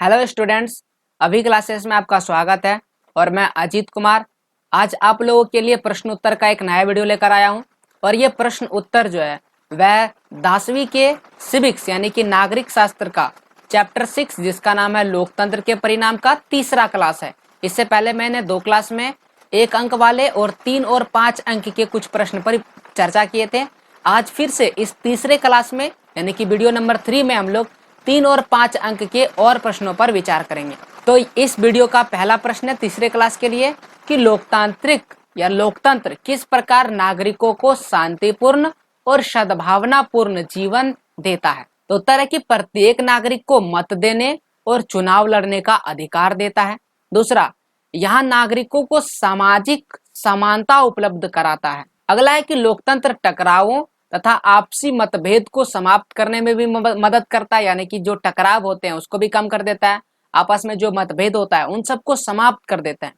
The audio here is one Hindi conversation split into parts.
हेलो स्टूडेंट्स, अभी क्लासेस में आपका स्वागत है और मैं अजीत कुमार आज आप लोगों के लिए प्रश्न उत्तर का एक नया वीडियो लेकर आया हूं। और ये प्रश्न उत्तर जो है वह 10वीं के सिविक्स यानी कि नागरिक शास्त्र का चैप्टर 6 जिसका नाम है लोकतंत्र के परिणाम का तीसरा क्लास है। इससे पहले मैंने 2 क्लास में 1 अंक वाले और 3 और 5 अंक के कुछ प्रश्न पर चर्चा किए थे। आज फिर से इस तीसरे क्लास में यानी कि वीडियो नंबर 3 में हम लोग 3 और 5 अंक के और प्रश्नों पर विचार करेंगे। तो इस वीडियो का पहला प्रश्न है तीसरे क्लास के लिए कि लोकतांत्रिक या लोकतंत्र किस प्रकार नागरिकों को शांतिपूर्ण और सद्भावनापूर्ण जीवन देता है। तो उत्तर है कि प्रत्येक नागरिक को मत देने और चुनाव लड़ने का अधिकार देता है। दूसरा, यहाँ नागरिकों को सामाजिक समानता उपलब्ध कराता है। अगला है कि लोकतंत्र टकरावों तथा आपसी मतभेद को समाप्त करने में भी मदद करता है, यानी कि जो टकराव होते हैं उसको भी कम कर देता है, आपस में जो मतभेद होता है उन सबको समाप्त कर देता है।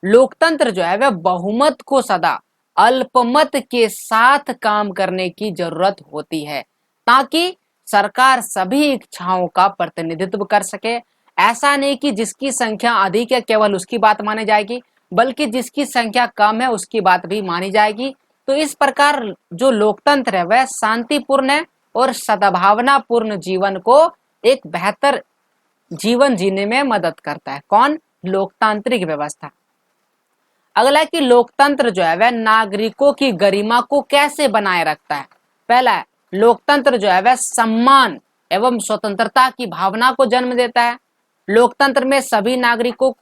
लोकतंत्र जो है वह बहुमत को सदा अल्पमत के साथ काम करने की जरूरत होती है ताकि सरकार सभी इच्छाओं का प्रतिनिधित्व कर सके। ऐसा नहीं कि जिसकी संख्या अधिक है केवल उसकी बात मानी जाएगी, बल्कि जिसकी संख्या कम है उसकी बात भी मानी जाएगी। तो इस प्रकार जो लोकतंत्र है वह शांतिपूर्ण है और सद्भावनापूर्ण जीवन को एक बेहतर जीवन जीने में मदद करता है। कौन? लोकतांत्रिक व्यवस्था। अगला है कि लोकतंत्र जो है वह नागरिकों की गरिमा को कैसे बनाए रखता है। पहला है, लोकतंत्र जो है वह सम्मान एवं स्वतंत्रता की भावना को जन्म देता है। लोकतंत्र में सभी नागरिकों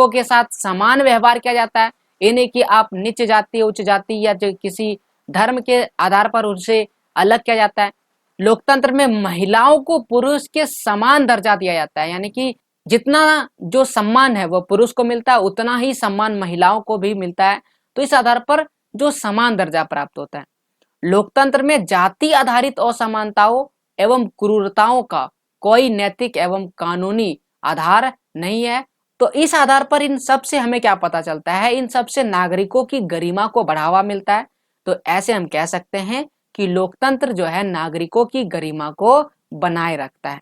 के साथ समान व्यवहार किया जाता है। ये नहीं कि आप नीच जाति उच्च जाति या जो किसी धर्म के आधार पर उनसे अलग किया जाता है। लोकतंत्र में महिलाओं को पुरुष के समान दर्जा दिया जाता है, यानी कि जितना जो सम्मान है वो पुरुष को मिलता है उतना ही सम्मान महिलाओं को भी मिलता है। तो इस आधार पर जो समान दर्जा प्राप्त होता है। लोकतंत्र में जाति आधारित असमानताओं एवं क्रूरताओं का कोई नैतिक एवं कानूनी आधार नहीं है। तो इस आधार पर इन सब से हमें क्या पता चलता है, इन सब से नागरिकों की गरिमा को बढ़ावा मिलता है। तो ऐसे हम कह सकते हैं कि लोकतंत्र जो है नागरिकों की गरिमा को बनाए रखता है।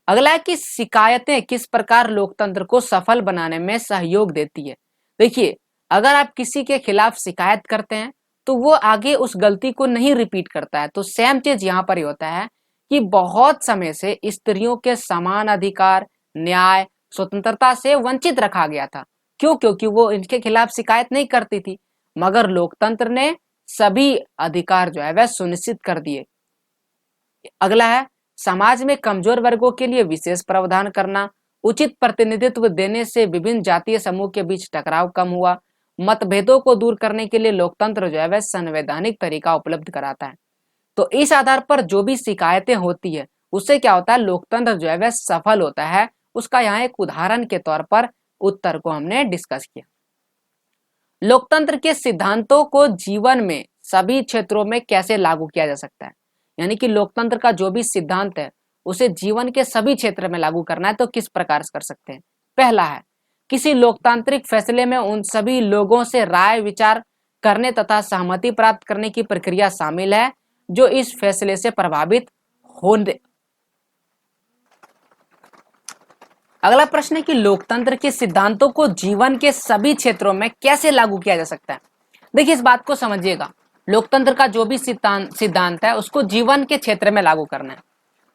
अगला है कि शिकायतें किस प्रकार लोकतंत्र को सफल बनाने में सहयोग देती है। देखिए, अगर आप किसी के खिलाफ शिकायत करते हैं तो वो आगे उस गलती को नहीं रिपीट करता है। तो सेम चीज यहाँ पर ही होता है कि बहुत समय से स्त्रियों के समान अधिकार, न्याय, स्वतंत्रता से वंचित रखा गया था। क्यों? क्योंकि वो इनके खिलाफ शिकायत नहीं करती थी। मगर लोकतंत्र ने सभी अधिकार जो है वह सुनिश्चित कर दिए। अगला है, समाज में कमजोर वर्गों के लिए विशेष प्रावधान करना। उचित प्रतिनिधित्व देने से विभिन्न जातीय समूह के बीच टकराव कम हुआ। मतभेदों को दूर करने के लिए लोकतंत्र जो है वह संवैधानिक तरीका उपलब्ध कराता है। तो इस आधार पर जो भी शिकायतें होती है उससे क्या होता है, लोकतंत्र जो है वह सफल होता है। उसका यहाँ एक उदाहरण के तौर पर उत्तर को हमने डिस्कस किया। लोकतंत्र के सिद्धांतों को जीवन में सभी क्षेत्रों में कैसे लागू किया जा सकता है, यानी कि लोकतंत्र का जो भी सिद्धांत है उसे जीवन के सभी क्षेत्र में लागू करना है तो किस प्रकार से कर सकते हैं। पहला है, किसी लोकतांत्रिक फैसले में उन सभी लोगों से राय विचार करने तथा सहमति प्राप्त करने की प्रक्रिया शामिल है जो इस फैसले से प्रभावित होंगे। अगला प्रश्न है कि लोकतंत्र के सिद्धांतों को जीवन के सभी क्षेत्रों में कैसे लागू किया जा सकता है। देखिए, इस बात को समझिएगा, लोकतंत्र का जो भी सिद्धांत है उसको जीवन के क्षेत्र में लागू करना है।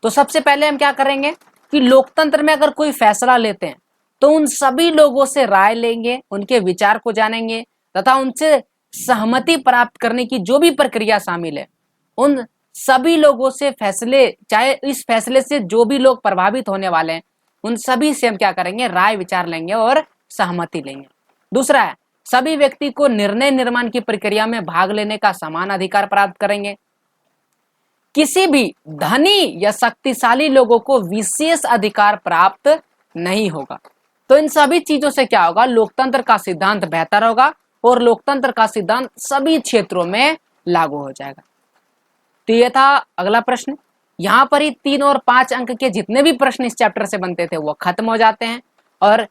तो सबसे पहले हम क्या करेंगे कि लोकतंत्र में अगर कोई फैसला लेते हैं तो उन सभी लोगों से राय लेंगे, उनके विचार को जानेंगे तथा उनसे सहमति प्राप्त करने की जो भी प्रक्रिया शामिल है उन सभी लोगों से चाहे इस फैसले से जो भी लोग प्रभावित होने वाले हैं उन सभी से हम क्या करेंगे, राय विचार लेंगे और सहमति लेंगे। दूसरा है, सभी व्यक्ति को निर्णय निर्माण की प्रक्रिया में भाग लेने का समान अधिकार प्राप्त करेंगे। किसी भी धनी या शक्तिशाली लोगों को विशेष अधिकार प्राप्त नहीं होगा। तो इन सभी चीजों से क्या होगा, लोकतंत्र का सिद्धांत बेहतर होगा और लोकतंत्र का सिद्धांत सभी क्षेत्रों में लागू हो जाएगा। तो ये था अगला प्रश्न। यहाँ पर ही 3 और 5 अंक के जितने भी प्रश्न इस चैप्टर से बनते थे वो खत्म हो जाते हैं। और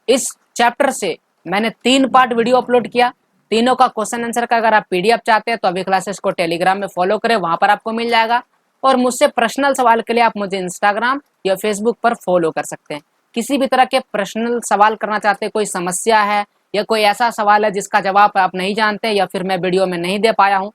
इस चैप्टर से मैंने 3 पार्ट वीडियो अपलोड किया। तीनों का क्वेश्चन आंसर का अगर आप पीडीएफ चाहते हैं तो अभी क्लासेस को टेलीग्राम में फॉलो करें, वहां पर आपको मिल जाएगा। और मुझसे पर्सनल सवाल के लिए आप मुझे इंस्टाग्राम या फेसबुक पर फॉलो कर सकते हैं। किसी भी तरह के पर्सनल सवाल करना चाहते हैं, कोई समस्या है या कोई ऐसा सवाल है जिसका जवाब आप नहीं जानते या फिर मैं वीडियो में नहीं दे पाया हूँ,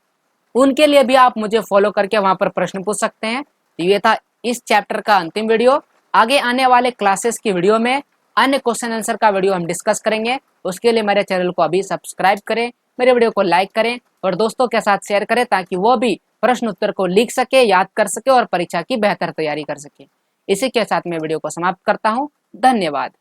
उनके लिए भी आप मुझे फॉलो करके वहां पर प्रश्न पूछ सकते हैं। तो ये था इस चैप्टर का अंतिम वीडियो। आगे आने वाले क्लासेस की वीडियो में अन्य क्वेश्चन आंसर का वीडियो हम डिस्कस करेंगे। उसके लिए मेरे चैनल को अभी सब्सक्राइब करें, मेरे वीडियो को लाइक करें और दोस्तों के साथ शेयर करें ताकि वो भी प्रश्न उत्तर को लिख सके, याद कर सके और परीक्षा की बेहतर तैयारी कर सके। इसी के साथ मैं वीडियो को समाप्त करता हूँ। धन्यवाद।